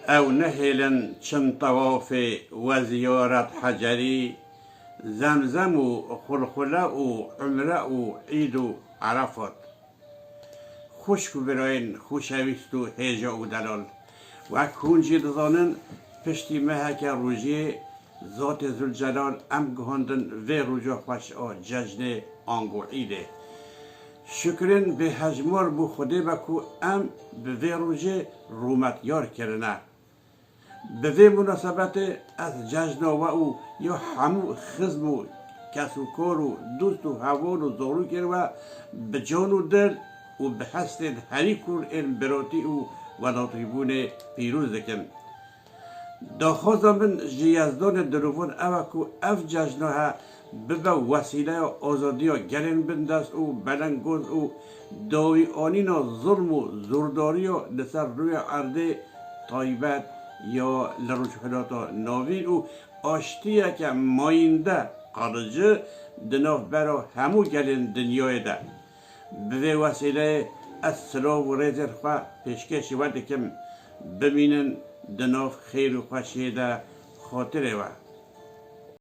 او نهلن چن طواف و زیارت حجری، زمزم و خلخله و عمره و عید و عرفات. خوش براین خوشویست و هیجا و دلال و کنجی دزانن پشتی مهک روژی ذات زلجلال ام گهاندن و روژا خوش جشن آنگو عیده. شکرین به هجمار بو خوده بکو ام به روژه رومت یار کرنه. به وی مناسبت از جشن او یا همو خزم و کس و کار و دوست و هوان و زارو کرد و به جان و دل و به هست هری کور این براتی و ناطیبون پیروز دکن. داخوازم من جیازدان دروان او که اف جشنها به وسیله آزادی ها گرین بندست و بلنگوز و داوی آنینا ظلم و زورداری و لسر روی عرده طایبت یا لروشخلاتا ناوین و آشتیه که ماینده قرجه دناف برا همو گلین دنیای ده. به وسیله از سلاو و ریزر خواه پیشکشی ودکم ببینن دناف خیر و خوشی ده خاطره و